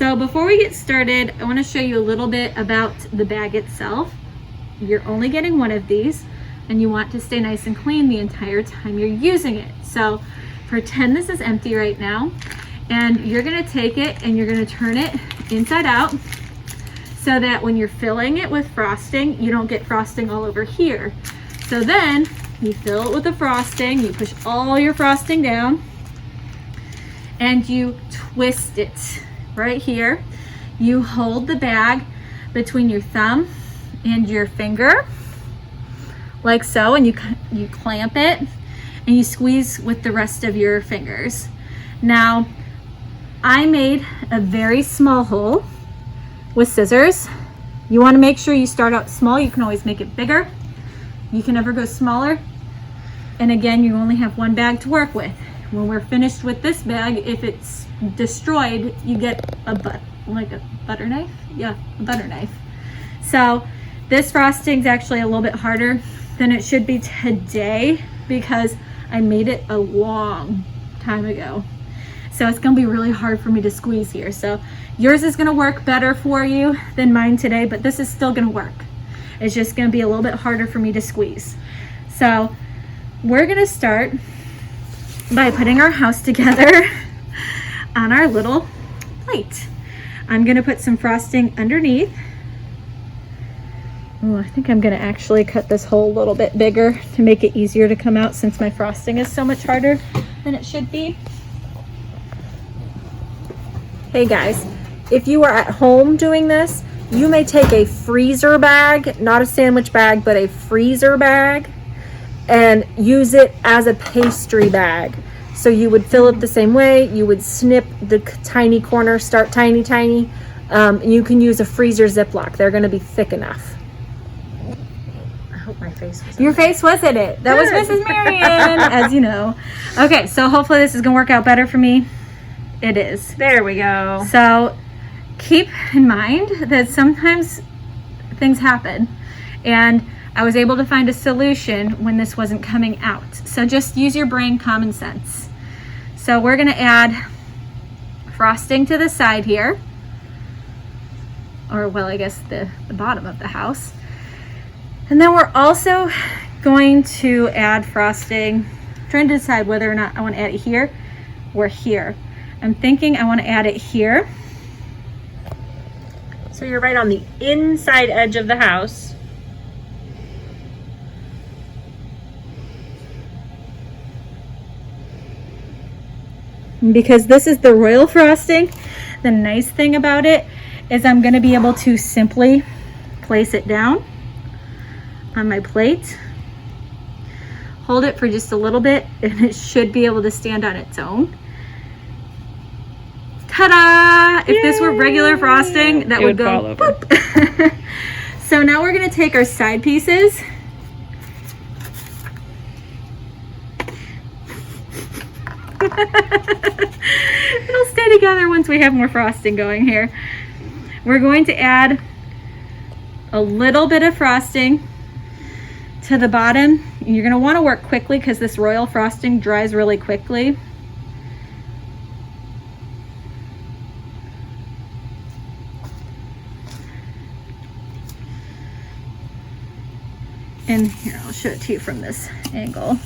So before we get started, I want to show you a little bit about the bag itself. You're only getting one of these, and you want to stay nice and clean the entire time you're using it. So pretend this is empty right now, and you're going to take it and you're going to turn it inside out so that when you're filling it with frosting, you don't get frosting all over here. So then you fill it with the frosting, you push all your frosting down, and you twist it right here. You hold the bag between your thumb and your finger, like so, and you clamp it and you squeeze with the rest of your fingers. Now, I made a very small hole with scissors. You want to make sure you start out small. You can always make it bigger. You can never go smaller. And again, you only have one bag to work with. When we're finished with this bag, if it's destroyed, you get a butter knife? Yeah, a butter knife. So this frosting is actually a little bit harder than it should be today because I made it a long time ago. So it's gonna be really hard for me to squeeze here. So yours is gonna work better for you than mine today, but this is still gonna work. It's just gonna be a little bit harder for me to squeeze. So we're gonna start by putting our house together on our little plate. I'm gonna put some frosting underneath. Oh, I think I'm gonna actually cut this hole a little bit bigger to make it easier to come out since my frosting is so much harder than it should be. Hey guys, if you are at home doing this, you may take a freezer bag, not a sandwich bag, but a freezer bag, and use it as a pastry bag. So you would fill it the same way. You would snip the tiny corner, start tiny. You can use a freezer Ziploc. They're gonna be thick enough. I hope my face was in it. Your face was in it. That was Mrs. Marion, as you know. Okay, so hopefully this is gonna work out better for me. It is. There we go. So keep in mind that sometimes things happen, and I was able to find a solution when this wasn't coming out. So just use your brain, common sense. So we're gonna add frosting to the side here, or well, I guess the bottom of the house. And then we're also going to add frosting. I'm trying to decide whether or not I wanna add it here or here. I'm thinking I wanna add it here. So you're right on the inside edge of the house. Because this is the royal frosting, the nice thing about it is I'm going to be able to simply place it down on my plate, hold it for just a little bit, and it should be able to stand on its own. Ta-da! If this were regular frosting, that would go fall over. Boop. So now we're going to take our side pieces. It'll stay together once we have more frosting going here. We're going to add a little bit of frosting to the bottom. You're going to want to work quickly because this royal frosting dries really quickly. And here, I'll show it to you from this angle.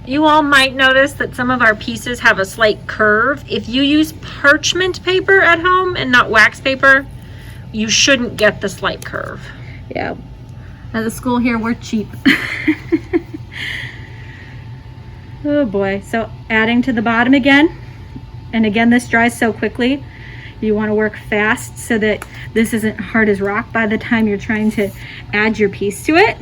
You all might notice that some of our pieces have a slight curve. If you use parchment paper at home and not wax paper, you shouldn't get the slight curve. Yeah, at the school here, we're cheap. Oh boy, so adding to the bottom again. And again, this dries so quickly. You want to work fast so that this isn't hard as rock by the time you're trying to add your piece to it.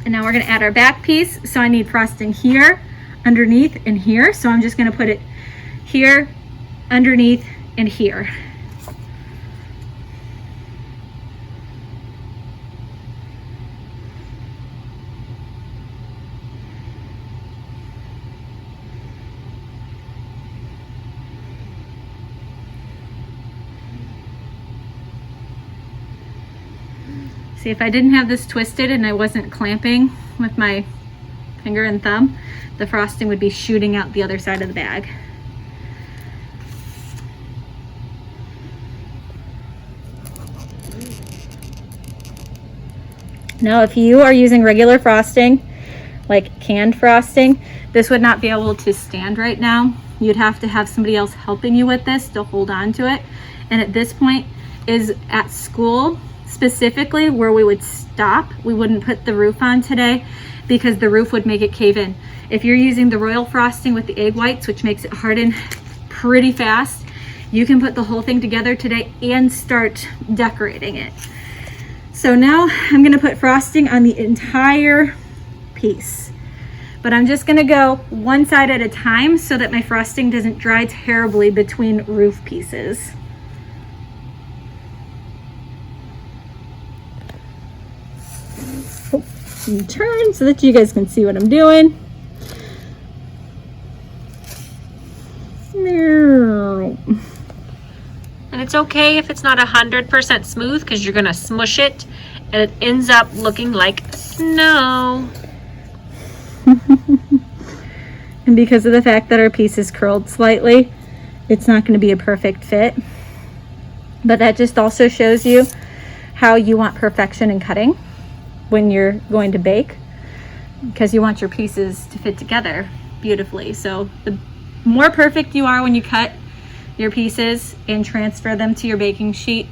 And now we're going to add our back piece. So I need frosting here, underneath, and here. So I'm just going to put it here, underneath, and here. See, if I didn't have this twisted and I wasn't clamping with my finger and thumb, the frosting would be shooting out the other side of the bag. Now, if you are using regular frosting, like canned frosting, this would not be able to stand right now. You'd have to have somebody else helping you with this to hold on to it. And at this point is at school specifically where we would stop. We wouldn't put the roof on today because the roof would make it cave in. If you're using the royal frosting with the egg whites, which makes it harden pretty fast, you can put the whole thing together today and start decorating it. So now I'm gonna put frosting on the entire piece, but I'm just gonna go one side at a time so that my frosting doesn't dry terribly between roof pieces. Turn so that you guys can see what I'm doing. And it's okay if it's not 100% smooth because you're gonna smush it and it ends up looking like snow. And because of the fact that our piece is curled slightly, it's not going to be a perfect fit. But that just also shows you how you want perfection in cutting when you're going to bake, because you want your pieces to fit together beautifully. So the more perfect you are when you cut your pieces and transfer them to your baking sheet,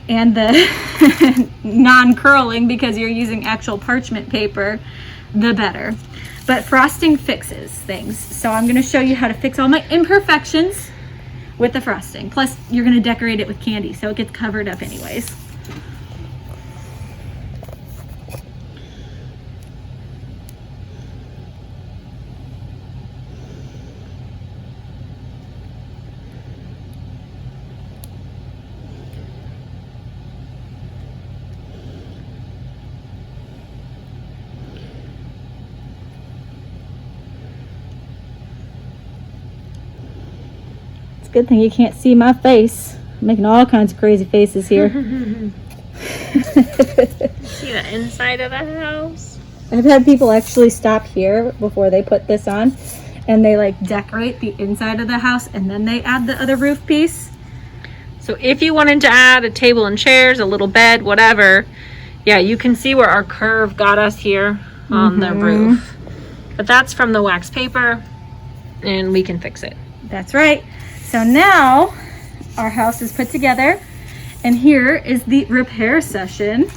and the non-curling because you're using actual parchment paper, the better. But frosting fixes things. So I'm gonna show you how to fix all my imperfections with the frosting. Plus, you're gonna decorate it with candy, so it gets covered up anyways. Good thing you can't see my face. I'm making all kinds of crazy faces here. See the inside of the house? I've had people actually stop here before they put this on, and they like decorate the inside of the house and then they add the other roof piece. So if you wanted to add a table and chairs, a little bed, whatever, yeah, you can see where our curve got us here on the roof. But that's from the wax paper and we can fix it. That's right. So now our house is put together, and here is the repair session.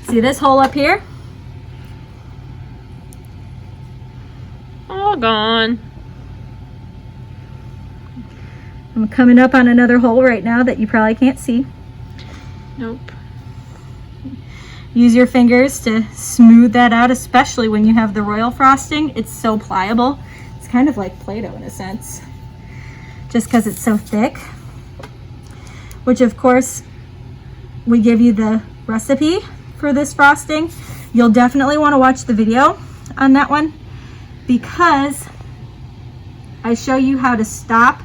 See this hole up here? All gone. I'm coming up on another hole right now that you probably can't see. Nope. Use your fingers to smooth that out, especially when you have the royal frosting. It's so pliable. It's kind of like Play-Doh in a sense, just because it's so thick. Which of course, we give you the recipe for this frosting. You'll definitely want to watch the video on that one, because I show you how to stop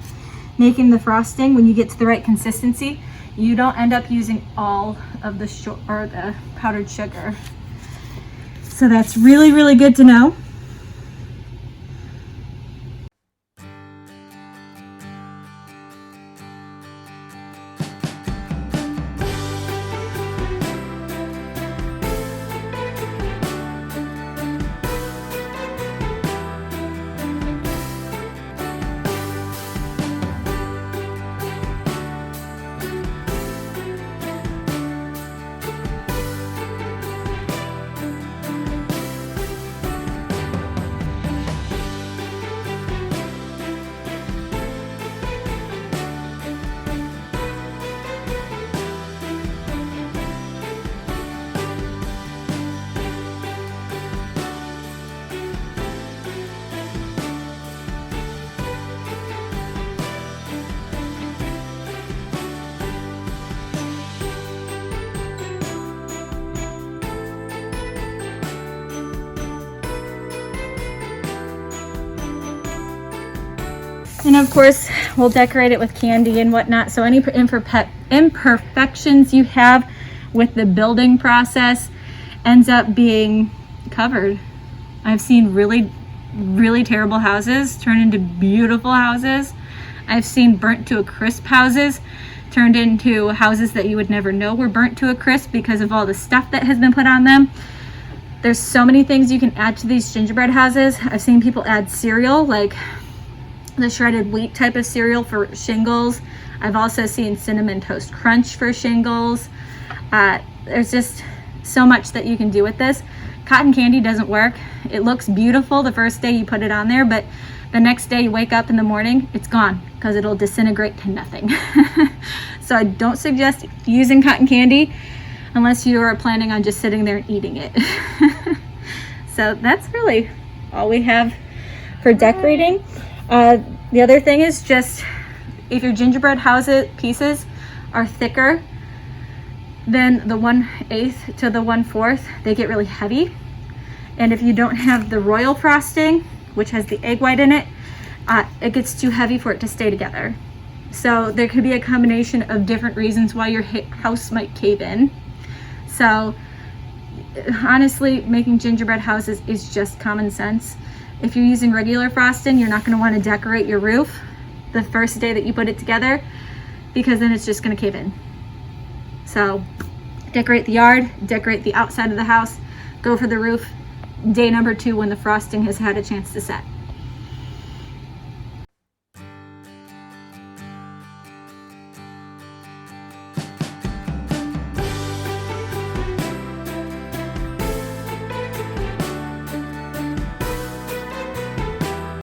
making the frosting when you get to the right consistency. You don't end up using all of the powdered sugar. So that's really, really good to know. And of course, we'll decorate it with candy and whatnot. So any imperfections you have with the building process ends up being covered. I've seen really, really terrible houses turn into beautiful houses. I've seen burnt to a crisp houses turned into houses that you would never know were burnt to a crisp because of all the stuff that has been put on them. There's so many things you can add to these gingerbread houses. I've seen people add cereal, like the shredded wheat type of cereal for shingles. I've also seen cinnamon toast crunch for shingles. There's just so much that you can do with this. Cotton candy doesn't work. It looks beautiful the first day you put it on there, but the next day you wake up in the morning, it's gone because it'll disintegrate to nothing. So I don't suggest using cotton candy unless you are planning on just sitting there and eating it. So that's really all we have for decorating. The other thing is just if your gingerbread house pieces are thicker than the 1/8 to the 1/4, they get really heavy. And if you don't have the royal frosting, which has the egg white in it, it gets too heavy for it to stay together. So there could be a combination of different reasons why your house might cave in. So honestly, making gingerbread houses is just common sense. If you're using regular frosting, you're not going to want to decorate your roof the first day that you put it together because then it's just going to cave in. So decorate the yard, decorate the outside of the house, go for the roof day number 2 when the frosting has had a chance to set.